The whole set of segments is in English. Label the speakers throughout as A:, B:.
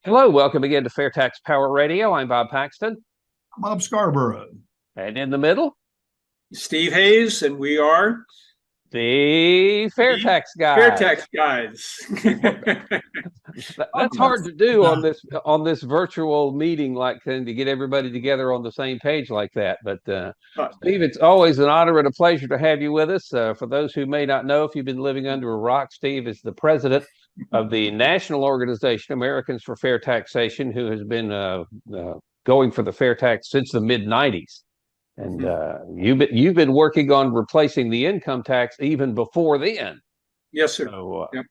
A: Hello, welcome again to FAIRtax Power Radio. I'm Bob Paxton.
B: Bob Scarborough.
A: And in the middle,
C: Steve Hayes, and we are
A: the FAIRtax Guys.
C: FAIRtax Guys.
A: That's hard to do on this virtual meeting, like to get everybody together on the same page like that. But Steve, it's always an honor and a pleasure to have you with us. For those who may not know, if you've been living under a rock, Steve is the president of the national organization Americans for Fair Taxation, who has been going for the fair tax since the mid-90s. And you've been working on replacing the income tax even before then.
C: Yes, sir.
A: So,
C: yep.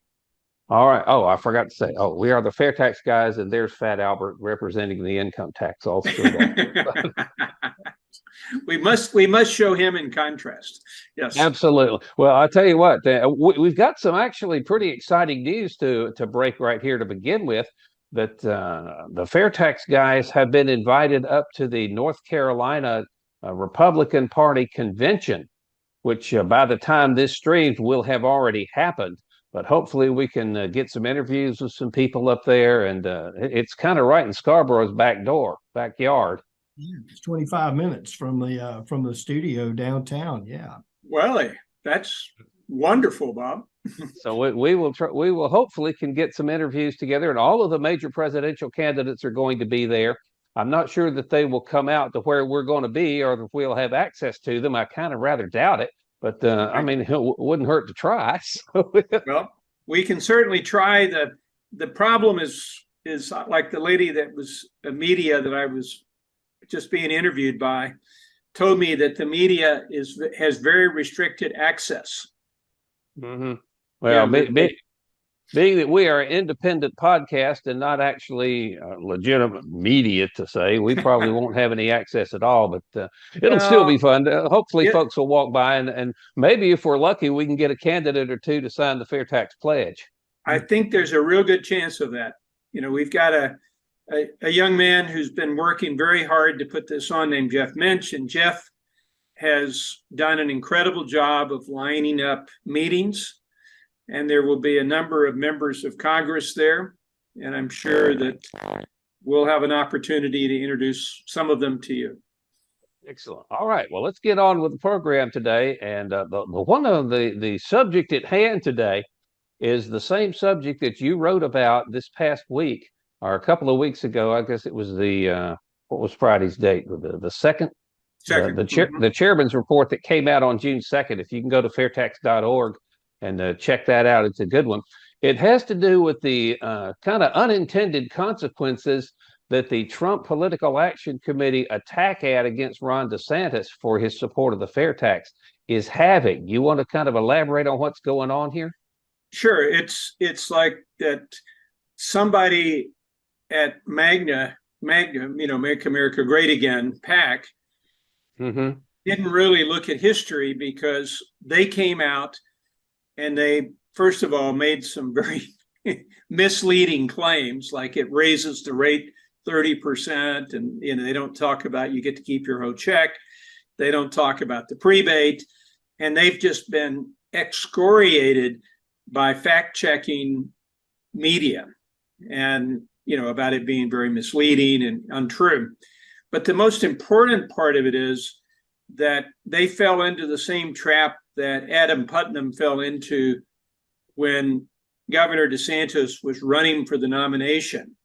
A: All right. Oh, I forgot to say. Oh, we are the FAIRtax Guys, and there's Fat Albert representing the income tax. All
C: we must show him in contrast. Yes,
A: absolutely. Well, I'll tell you what. We've got some actually pretty exciting news to break right here to begin with. That the FAIRtax Guys have been invited up to the North Carolina Republican Party convention, which by the time this streams will have already happened. But hopefully we can get some interviews with some people up there, and it's kind of right in Scarborough's backyard.
B: Yeah, it's 25 minutes from the studio downtown. Yeah.
C: Well, that's wonderful, Bob.
A: So we will hopefully can get some interviews together, and all of the major presidential candidates are going to be there. I'm not sure that they will come out to where we're going to be, or if we'll have access to them. I kind of rather doubt it. But I mean, it wouldn't hurt to try. So.
C: Well, we can certainly try. The problem is like the lady that was a media that I was just being interviewed by told me that the media has very restricted access.
A: Mm-hmm. Well, yeah, being that we are an independent podcast and not actually legitimate media to say, we probably won't have any access at all, but it'll still be fun. Hopefully folks will walk by and maybe if we're lucky, we can get a candidate or two to sign the Fair Tax Pledge.
C: I think there's a real good chance of that. You know, we've got a young man who's been working very hard to put this on named Jeff Minch, and Jeff has done an incredible job of lining up meetings. And there will be a number of members of Congress there. And I'm sure that we'll have an opportunity to introduce some of them to you.
A: Excellent. All right. Well, let's get on with the program today. And the subject at hand today is the same subject that you wrote about this past week, or a couple of weeks ago. I guess it was what was Friday's date? The second? The chairman's report that came out on June 2nd. If you can go to fairtax.org. And check that out. It's a good one. It has to do with the kind of unintended consequences that the Trump Political Action Committee attack against Ron DeSantis for his support of the fair tax is having. You want to kind of elaborate on what's going on here?
C: Sure. It's like that somebody at MAGA, Make America Great Again, PAC, didn't really look at history, because they came out and they, first of all, made some very misleading claims, like it raises the rate 30%. And, they don't talk about you get to keep your whole check. They don't talk about the prebate. And they've just been excoriated by fact-checking media and, about it being very misleading and untrue. But the most important part of it is that they fell into the same trap that Adam Putnam fell into when Governor DeSantis was running for the nomination.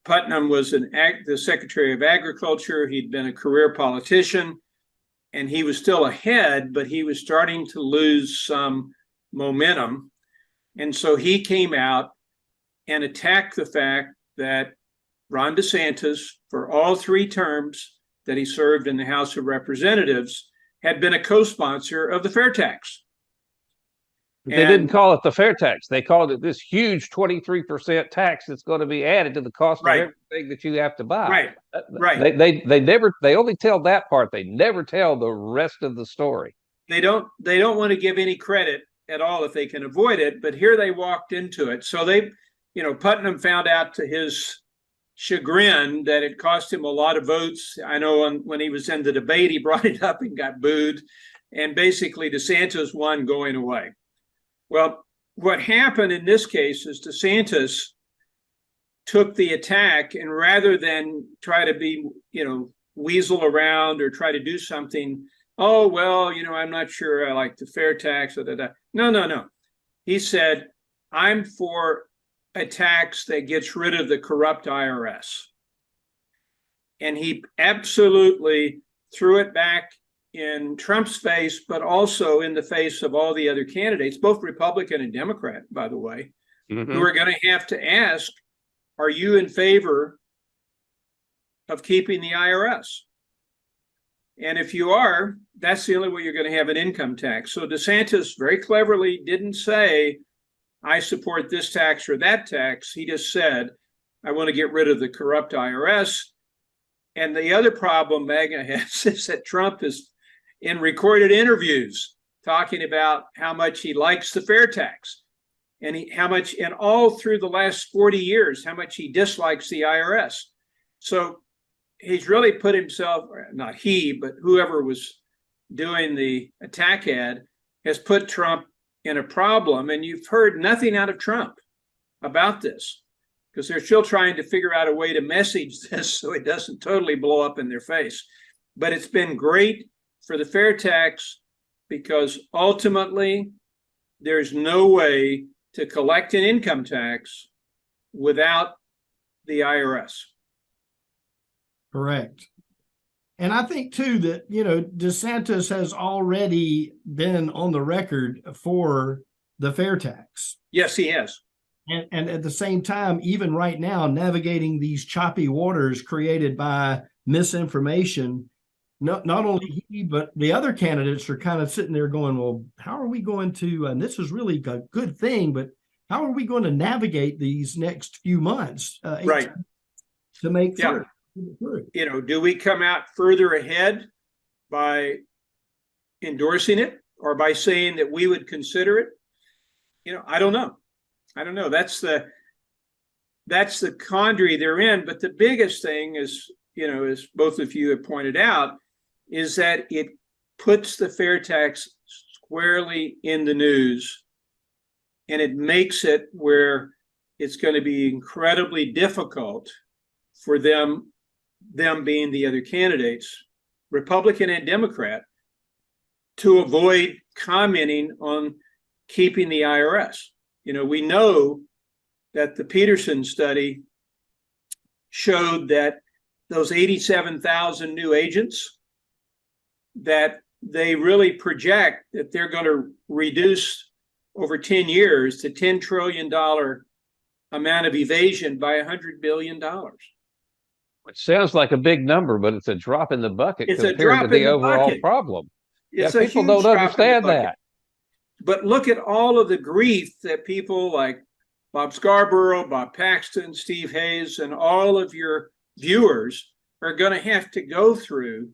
C: Putnam was the Secretary of Agriculture. He'd been a career politician, and he was still ahead, but he was starting to lose some momentum. And so he came out and attacked the fact that Ron DeSantis, for all 3 terms that he served in the House of Representatives, had been a co-sponsor of the fair tax.
A: They didn't call it the fair tax. They called it this huge 23% tax that's going to be added to the cost of everything that you have to buy.
C: Right.
A: They only tell that part. They never tell the rest of the story.
C: They don't want to give any credit at all if they can avoid it, but here they walked into it. So Putnam found out to his chagrin that it cost him a lot of votes. I know when he was in the debate, he brought it up and got booed. And basically DeSantis won going away. Well, what happened in this case is DeSantis took the attack, and rather than try to be, weasel around or try to do something, oh, well, I'm not sure I like the fair tax. No. He said, I'm for a tax that gets rid of the corrupt IRS. And he absolutely threw it back in Trump's face, but also in the face of all the other candidates, both Republican and Democrat, by the way, who are going to have to ask, are you in favor of keeping the IRS? And if you are, that's the only way you're going to have an income tax. So DeSantis very cleverly didn't say, I support this tax or that tax. He just said, I want to get rid of the corrupt IRS. And the other problem MAGA has is that Trump is in recorded interviews talking about how much he likes the fair tax and and all through the last 40 years, how much he dislikes the IRS. So he's really put himself, not he, but whoever was doing the attack ad has put Trump in a problem. And you've heard nothing out of Trump about this because they're still trying to figure out a way to message this so it doesn't totally blow up in their face. But it's been great for the fair tax because ultimately there's no way to collect an income tax without the IRS.
B: Correct. And I think too that, DeSantis has already been on the record for the fair tax.
C: Yes, he has.
B: And at the same time, even right now, navigating these choppy waters created by misinformation, not only he, but the other candidates are kind of sitting there going, well, how are we going to, and this is really a good thing, but how are we going to navigate these next few months
C: right.
B: to make
C: through?
B: Yeah.
C: Do we come out further ahead by endorsing it or by saying that we would consider it? I don't know. That's the quandary they're in. But the biggest thing is, as both of you have pointed out, is that it puts the fair tax squarely in the news, and it makes it where it's going to be incredibly difficult for them being the other candidates, Republican and Democrat, to avoid commenting on keeping the IRS. We know that the Peterson study showed that those 87,000 new agents, that they really project that they're going to reduce over 10 years the $10 trillion amount of evasion by $100 billion.
A: It sounds like a big number, but it's a drop in the bucket compared to the overall problem. People don't understand that.
C: But look at all of the grief that people like Bob Scarborough, Bob Paxton, Steve Hayes, and all of your viewers are going to have to go through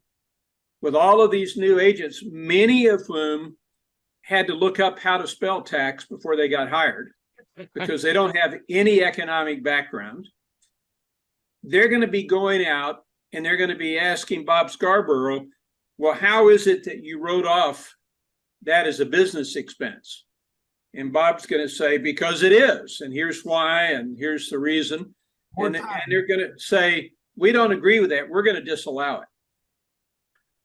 C: with all of these new agents, many of whom had to look up how to spell tax before they got hired because they don't have any economic background. They're going to be going out and they're going to be asking Bob Scarborough, well, how is it that you wrote off that as a business expense? And Bob's going to say, because it is, and here's why, and here's the reason. And they're going to say, we don't agree with that. We're going to disallow it.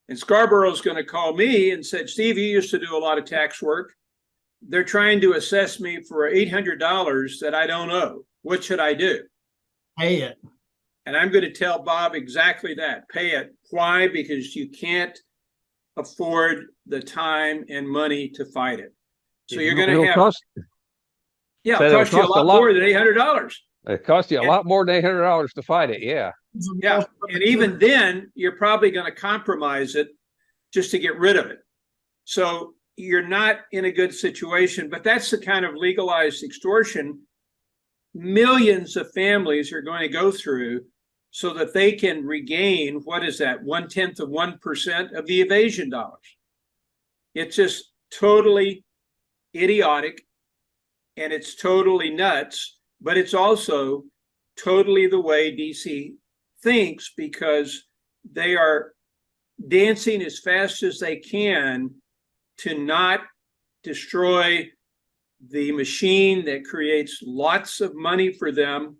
C: And Scarborough's going to call me and said, Steve, you used to do a lot of tax work. They're trying to assess me for $800 that I don't owe. What should I do?
B: Pay it.
C: And I'm going to tell Bob exactly that. Pay it. Why? Because you can't afford the time and money to fight it. So you're going to have, it'll cost you a lot more than $800.
A: It costs you a lot more than $800 to fight it. Yeah.
C: Yeah. And even then, you're probably going to compromise it just to get rid of it. So you're not in a good situation. But that's the kind of legalized extortion millions of families are going to go through so that they can regain, what is that, 0.1% of the evasion dollars. It's just totally idiotic and it's totally nuts, but it's also totally the way DC thinks because they are dancing as fast as they can to not destroy the machine that creates lots of money for them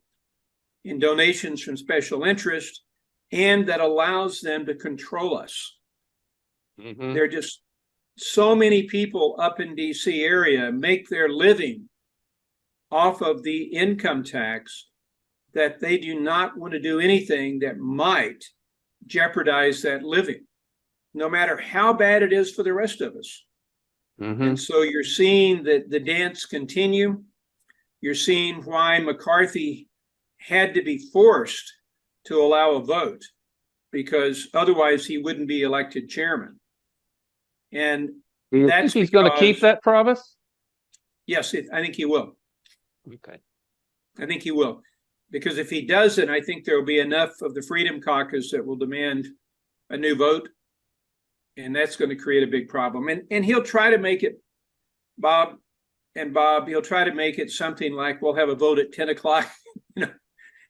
C: in donations from special interest, and that allows them to control us. There are just so many people up in DC area make their living off of the income tax that they do not want to do anything that might jeopardize that living, no matter how bad it is for the rest of us. And so you're seeing that the dance continue. You're seeing why McCarthy had to be forced to allow a vote, because otherwise he wouldn't be elected chairman. And
A: do you think he's going to keep that promise?
C: Yes, I think he will.
A: Okay.
C: I think he will. Because if he doesn't, I think there will be enough of the Freedom Caucus that will demand a new vote. And that's going to create a big problem. And he'll try to make it, Bob, he'll try to make it something like we'll have a vote at 10 o'clock, the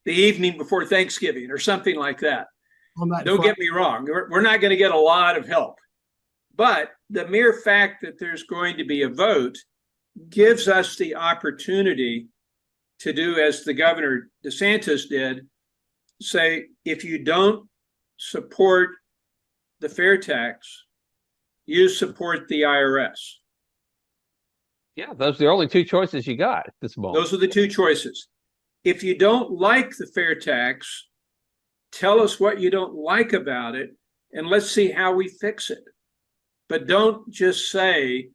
C: evening before Thanksgiving or something like that. Don't get me wrong. We're not going to get a lot of help. But the mere fact that there's going to be a vote gives us the opportunity to do as the Governor DeSantis did, say, if you don't support the fair tax, you support the IRS.
A: Yeah, those are the only two choices you got at this moment.
C: Those are the two choices. If you don't like the fair tax, tell us what you don't like about it, and let's see how we fix it. But don't just say,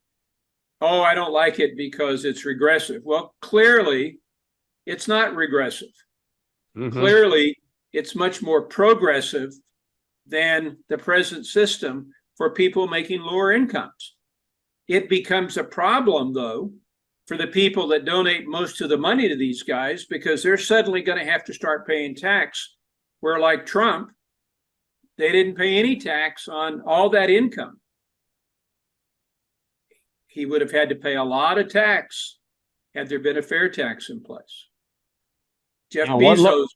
C: oh, I don't like it because it's regressive. Well, clearly, it's not regressive. Clearly, it's much more progressive than the present system for people making lower incomes. It becomes a problem, though, for the people that donate most of the money to these guys, because they're suddenly going to have to start paying tax, where like Trump, they didn't pay any tax on all that income. He would have had to pay a lot of tax had there been a fair tax in place. Jeff Bezos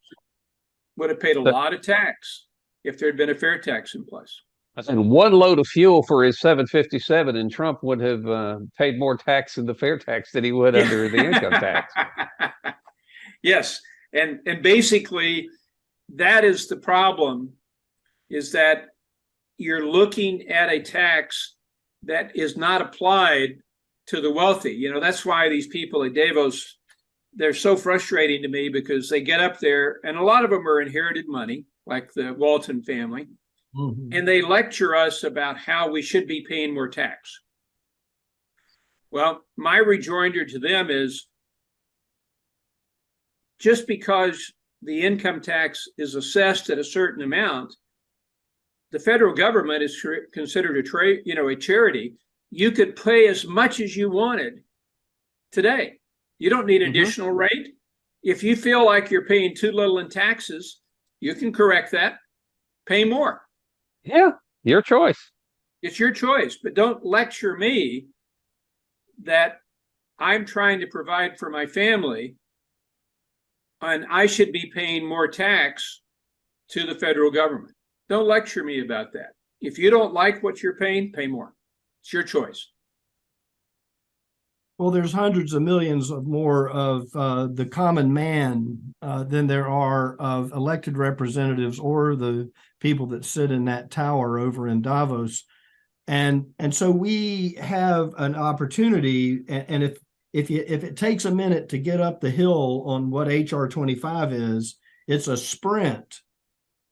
C: would have paid a lot of tax if there had been a fair tax in place.
A: And one load of fuel for his 757, and Trump would have paid more tax in the fair tax than he would under the income tax.
C: Yes, and basically that is the problem, is that you're looking at a tax that is not applied to the wealthy. That's why these people at Davos, they're so frustrating to me, because they get up there, and a lot of them are inherited money, like the Walton family, and they lecture us about how we should be paying more tax. Well, my rejoinder to them is, just because the income tax is assessed at a certain amount, the federal government is considered a charity. You could pay as much as you wanted today. You don't need additional rate. If you feel like you're paying too little in taxes, you can correct that. Pay more.
A: Yeah, your choice.
C: It's your choice, but don't lecture me that I'm trying to provide for my family and I should be paying more tax to the federal government. Don't lecture me about that. If you don't like what you're paying, pay more. It's your choice.
B: Well, there's hundreds of millions of more of the common man than there are of elected representatives or the people that sit in that tower over in Davos. And so we have an opportunity, and if it takes a minute to get up the hill on what HR 25 is, it's a sprint,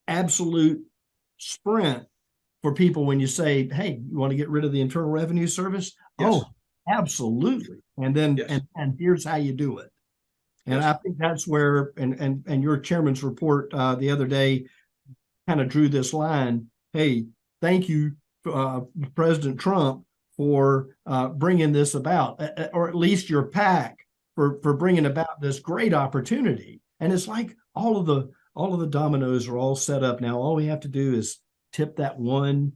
B: absolute sprint for people when you say, hey, you want to get rid of the Internal Revenue Service? Yes. Oh, absolutely. And then, yes. and here's how you do it. And yes. I think that's where, and your chairman's report the other day kind of drew this line. Hey, thank you, President Trump, for bringing this about, or at least your PAC for bringing about this great opportunity. And it's like all of the dominoes are all set up now. All we have to do is tip that one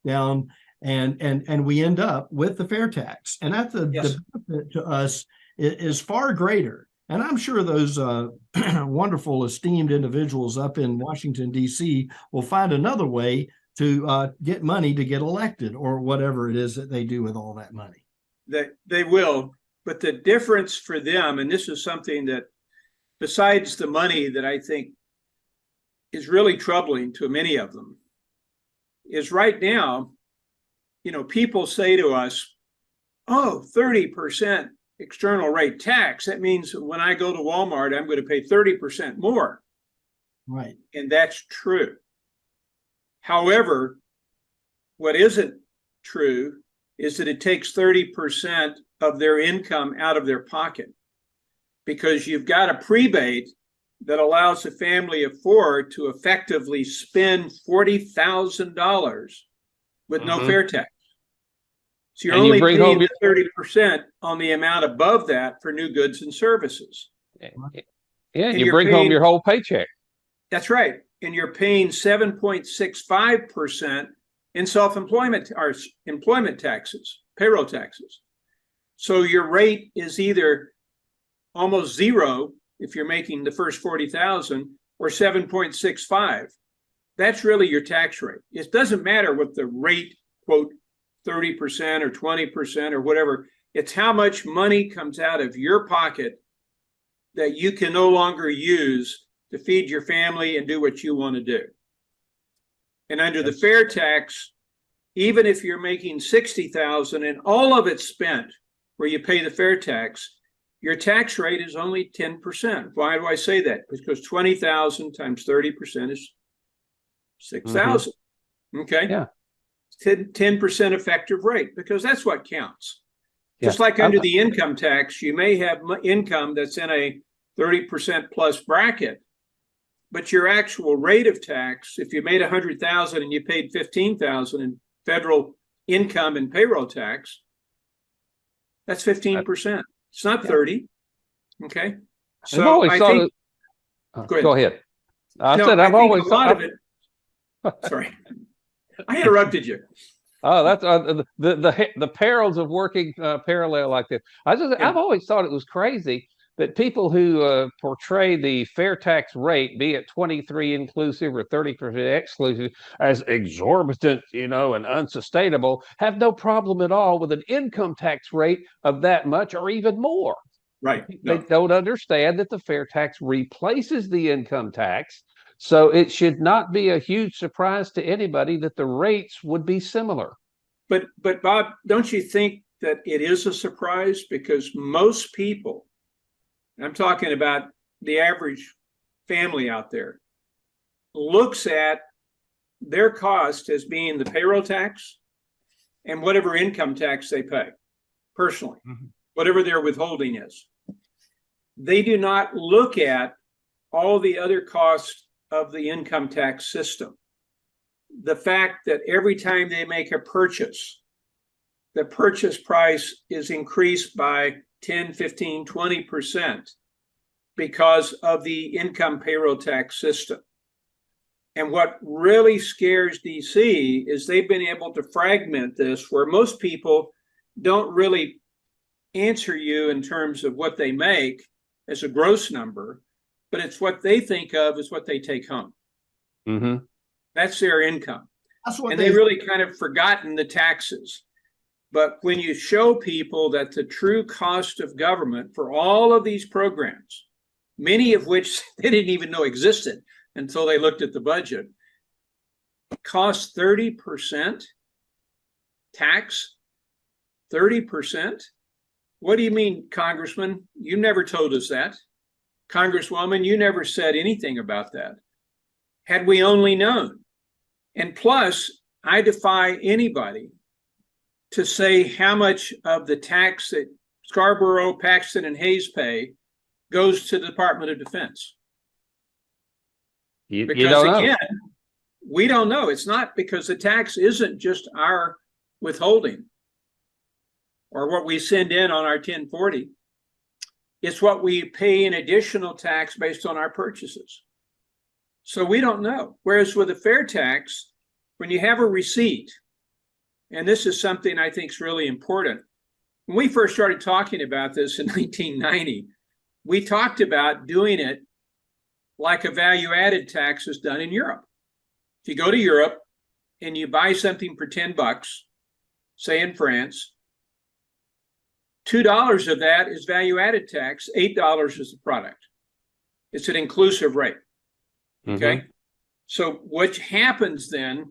B: down, and we end up with the fair tax. And that's the benefit to us is far greater. And I'm sure those wonderful, esteemed individuals up in Washington, D.C. will find another way to get money to get elected, or whatever it is that they do with all that money.
C: They will. But the difference for them, and this is something that besides the money that I think is really troubling to many of them, is right now, people say to us, oh, 30% external rate tax. That means when I go to Walmart, I'm going to pay 30% more.
B: Right.
C: And that's true. However, what isn't true is that it takes 30% of their income out of their pocket, because you've got a prebate that allows a family of four to effectively spend $40,000 with no fair tax. So you're only paying 30% on the amount above that for new goods and services.
A: Yeah, and you bring home your whole paycheck.
C: That's right. And you're paying 7.65% in self-employment or employment taxes, payroll taxes. So your rate is either almost zero if you're making the first 40,000 or 7.65. That's really your tax rate. It doesn't matter what the rate, quote, 30% or 20% or whatever. It's how much money comes out of your pocket that you can no longer use to feed your family and do what you want to do. And under the fair tax, even if you're making 60,000 and all of it's spent where you pay the fair tax, your tax rate is only 10%. Why do I say that? Because 20,000 times 30% is 6,000. Okay.
A: Yeah.
C: 10% effective rate, because that's what counts. Just like under the income tax, you may have income that's in a 30% plus bracket, but your actual rate of tax, if you made 100,000 and you paid 15,000 in federal income and payroll tax, that's 15%. It's not 30. Okay. So I think.
A: Go ahead. I said
C: I've always thought a lot of it. Sorry, I interrupted you.
A: Oh, that's the perils of working parallel like this. I've always thought it was crazy that people who portray the fair tax rate, be it 23 inclusive or 30% exclusive, as exorbitant, and unsustainable, have no problem at all with an income tax rate of that much or even more.
C: Right.
A: They don't understand that the fair tax replaces the income tax. So it should not be a huge surprise to anybody that the rates would be similar.
C: But Bob, don't you think that it is a surprise? Because most people, I'm talking about the average family out there, looks at their cost as being the payroll tax and whatever income tax they pay personally, whatever their withholding is. They do not look at all the other costs of the income tax system. The fact that every time they make a purchase, the purchase price is increased by 10, 15, 20% because of the income payroll tax system. And what really scares DC is they've been able to fragment this where most people don't really answer you in terms of what they make as a gross number, but it's what they think of as what they take home. That's their income. And they really kind of forgotten the taxes. But when you show people that the true cost of government for all of these programs, many of which they didn't even know existed until they looked at the budget, costs 30% tax, 30%? What do you mean, Congressman? You never told us that. Congresswoman, you never said anything about that. Had we only known. And plus, I defy anybody to say how much of the tax that Scarborough, Paxton, and Hayes pay goes to the Department of Defense. Because again, we don't know. It's not because the tax isn't just our withholding or what we send in on our 1040. It's what we pay in additional tax based on our purchases. So we don't know. Whereas with a fair tax, when you have a receipt, and this is something I think is really important. When we first started talking about this in 1990, we talked about doing it like a value-added tax is done in Europe. If you go to Europe and you buy something for $10, say in France, $2 of that is value-added tax, $8 is the product. It's an inclusive rate. Okay.
A: Mm-hmm.
C: So what happens then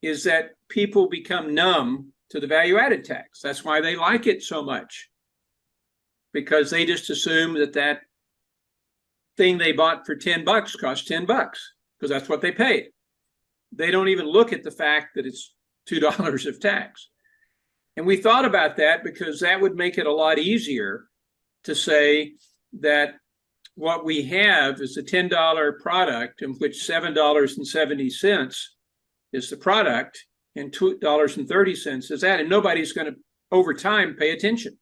C: is that people become numb to the value added tax. That's why they like it so much, because they just assume that that thing they bought for $10 cost $10 because that's what they paid. They don't even look at the fact that it's $2 of tax. And we thought about that because that would make it a lot easier to say that what we have is a $10 product in which $7.70 is the product and $2.30 is that, and nobody's going to over time pay attention.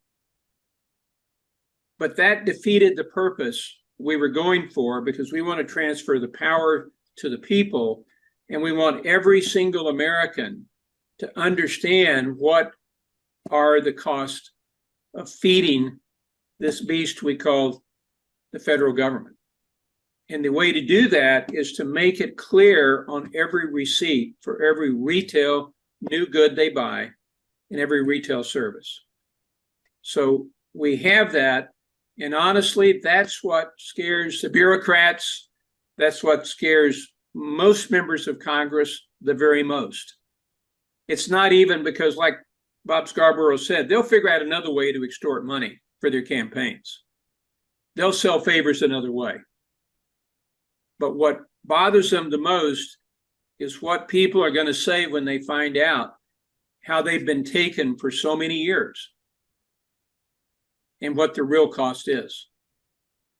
C: But that defeated the purpose we were going for, because we want to transfer the power to the people, and we want every single American to understand what are the costs of feeding this beast we call the federal government. And the way to do that is to make it clear on every receipt for every retail new good they buy and every retail service. So we have that. And honestly, that's what scares the bureaucrats. That's what scares most members of Congress the very most. It's not even because, like Bob Scarborough said, they'll figure out another way to extort money for their campaigns. They'll sell favors another way. But what bothers them the most is what people are going to say when they find out how they've been taken for so many years and what the real cost is.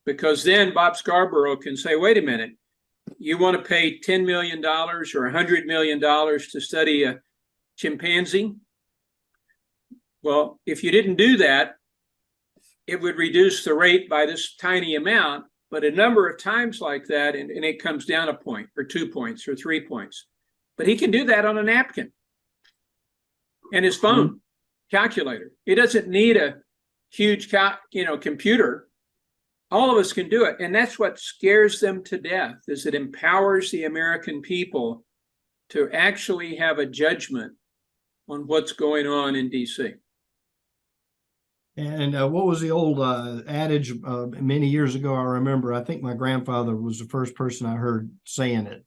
C: Because then Bob Scarborough can say, wait a minute, you want to pay $10 million or $100 million to study a chimpanzee? Well, if you didn't do that, it would reduce the rate by this tiny amount, but a number of times like that, and it comes down a point or 2 points or 3 points. But he can do that on a napkin and his phone calculator. He doesn't need a huge computer. All of us can do it. And that's what scares them to death, is it empowers the American people to actually have a judgment on what's going on in DC.
B: And what was the old adage many years ago? I remember, I think my grandfather was the first person I heard saying it.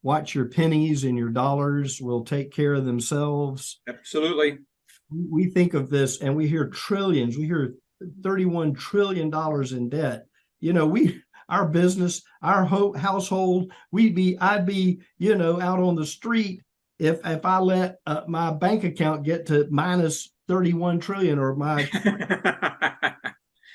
B: Watch your pennies and your dollars will take care of themselves.
C: Absolutely.
B: We think of this and we hear trillions. We hear $31 trillion in debt. You know, our business, our household, I'd be, out on the street if I let my bank account get to minus 31 trillion or my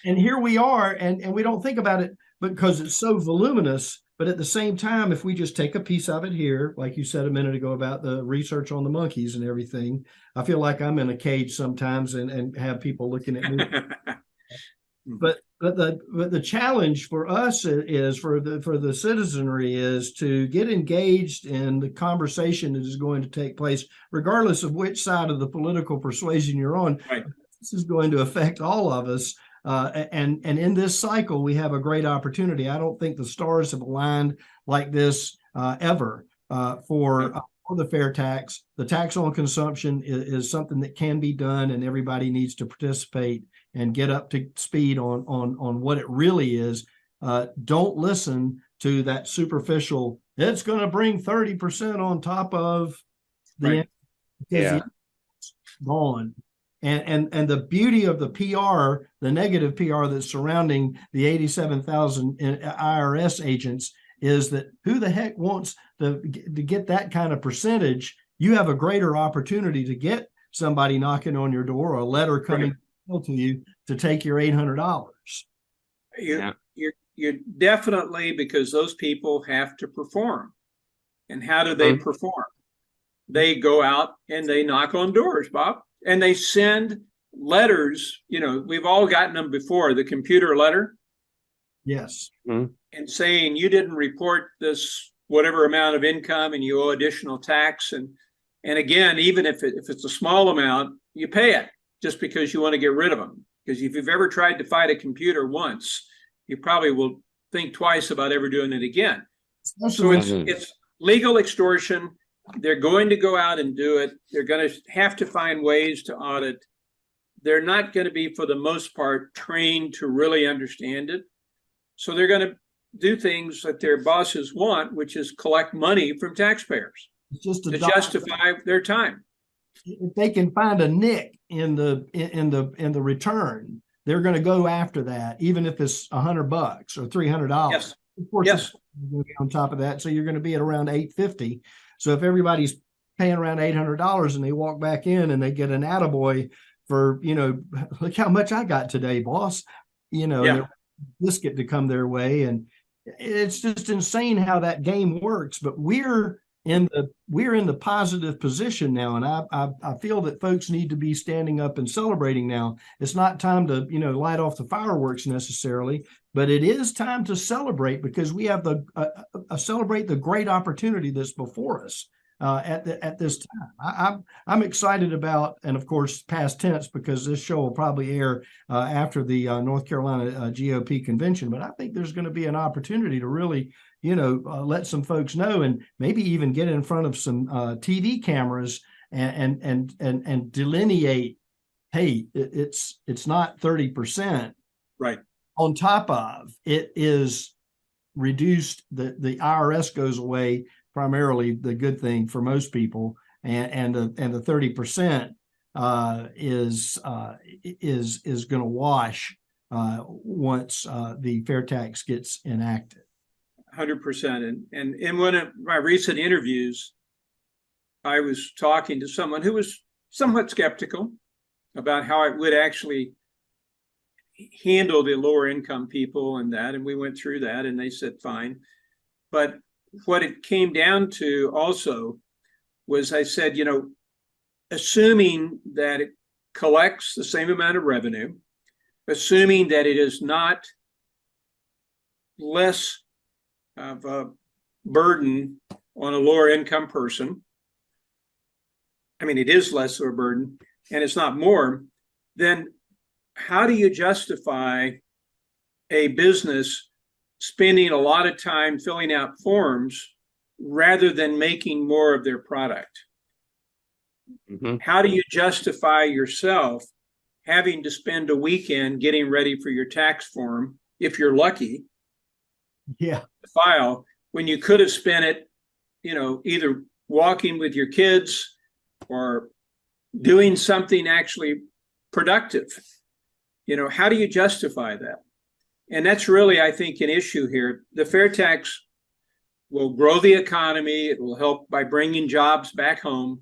B: and here we are, and we don't think about it because it's so voluminous. But at the same time, if we just take a piece of it here, like you said a minute ago about the research on the monkeys and everything, I feel like I'm in a cage sometimes and have people looking at me. But the challenge for us is for the citizenry is to get engaged in the conversation that is going to take place, regardless of which side of the political persuasion you're on.
C: Right.
B: This is going to affect all of us. And in this cycle, we have a great opportunity. I don't think the stars have aligned like this ever for the fair tax. The tax on consumption is something that can be done, and everybody needs to participate and get up to speed on what it really is. Don't listen to that superficial, it's going to bring 30% on top of the gone. And the beauty of the PR, the negative PR that's surrounding the 87,000 IRS agents is that who the heck wants to get that kind of percentage? You have a greater opportunity to get somebody knocking on your door or a letter coming to you to take your $800.
C: You're definitely, because those people have to perform. And how do they perform? They go out and they knock on doors, Bob, and they send letters. We've all gotten them before, the computer letter.
B: Yes.
C: And saying you didn't report this whatever amount of income and you owe additional tax. And again, even if it's a small amount, you pay it just because you want to get rid of them. Because if you've ever tried to fight a computer once, you probably will think twice about ever doing it again. So it's legal extortion. They're going to go out and do it. They're going to have to find ways to audit. They're not going to be, for the most part, trained to really understand it. So they're going to do things that their bosses want, which is collect money from taxpayers
B: It's just
C: to justify their time.
B: If they can find a nick in the return, they're going to go after that, even if it's $100 or $300.
C: Yes.
B: Of course,
C: Yes.
B: you're going to be on top of that, so you're going to be at around $850. So if everybody's paying around $800 and they walk back in and they get an attaboy for, look how much I got today, boss, and biscuit to come their way, and it's just insane how that game works. But we're in the positive position now, and I feel that folks need to be standing up and celebrating now. It's not time to light off the fireworks necessarily, but it is time to celebrate, because we have celebrate the great opportunity that's before us at this time. I'm excited about, and of course past tense, because this show will probably air after the North Carolina GOP convention. But I think there's going to be an opportunity to really let some folks know, and maybe even get in front of some TV cameras and delineate, hey, it's not 30%.
C: Right.
B: On top of it is reduced, the IRS goes away, primarily the good thing for most people, and the 30% is going to wash once the fair tax gets enacted.
C: 100%. And in one of my recent interviews, I was talking to someone who was somewhat skeptical about how it would actually handle the lower income people and we went through that, and they said fine. But what it came down to also was, I said, assuming that it collects the same amount of revenue, assuming that it is not less of a burden on a lower income person, I mean, it is less of a burden and it's not more, then how do you justify a business spending a lot of time filling out forms rather than making more of their product?
A: Mm-hmm.
C: How do you justify yourself having to spend a weekend getting ready for your tax form, if you're lucky,
B: to
C: file, when you could have spent it, either walking with your kids or doing something actually productive? How do you justify that? And that's really, I think, an issue here. The fair tax will grow the economy. It will help by bringing jobs back home.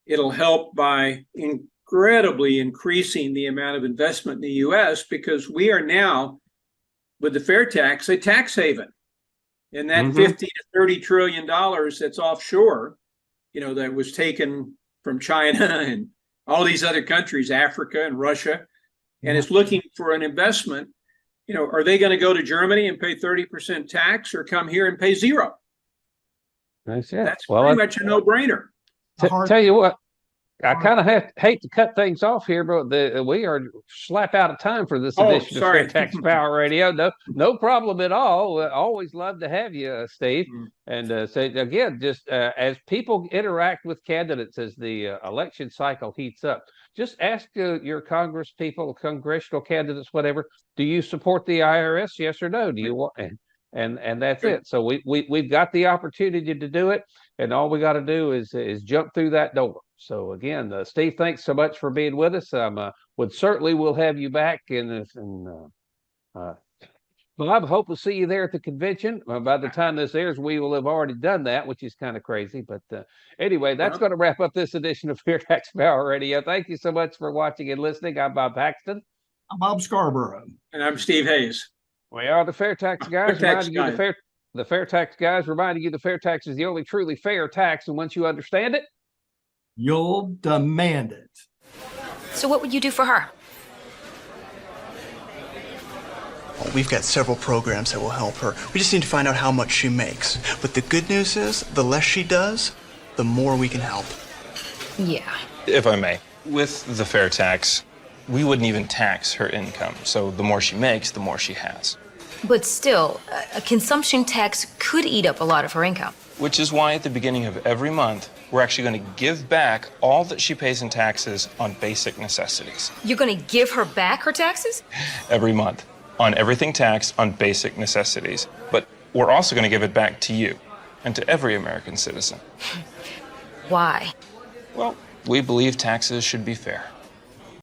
C: It'll help by incredibly increasing the amount of investment in the U.S., because we are now, with the fair tax, a tax haven. And that 50 to 30 trillion dollars that's offshore, that was taken from China and all these other countries, Africa and Russia, and it's looking for an investment. Are they going to go to Germany and pay 30% tax, or come here and pay zero?
A: That's
C: pretty much a no-brainer.
A: Tell you what, I kind of hate to cut things off here, but we are slap out of time for this edition of FAIRtax Power Radio. No problem at all. Always love to have you, Steve. And say again, just as people interact with candidates as the election cycle heats up, just ask your Congress people, congressional candidates, whatever. Do you support the IRS? Yes or no? Do you want? And that's it. So we've got the opportunity to do it, and all we got to do is jump through that door. So again, Steve, thanks so much for being with us. We'll have you back, Bob, hope we'll see you there at the convention. By the time this airs, we will have already done that, which is kind of crazy. But anyway, that's going to wrap up this edition of FAIRtax Power Radio. Thank you so much for watching and listening. I'm Bob Paxton.
B: I'm Bob Scarborough.
C: And I'm Steve Hayes.
A: We are the FAIRtax Guys. The FAIRtax Guys, reminding you the fair tax is the only truly fair tax. And once you understand it,
B: you'll demand it.
D: So what would you do for her?
E: We've got several programs that will help her. We just need to find out how much she makes. But the good news is, the less she does, the more we can help.
D: Yeah.
F: If I may, with the fair tax, we wouldn't even tax her income. So the more she makes, the more she has.
D: But still, a consumption tax could eat up a lot of her income.
F: Which is why at the beginning of every month, we're actually going to give back all that she pays in taxes on basic necessities.
D: You're going to give her back her taxes?
F: Every month. on everything taxed on basic necessities. But we're also going to give it back to you and to every American citizen.
D: Why?
F: Well, we believe taxes should be fair.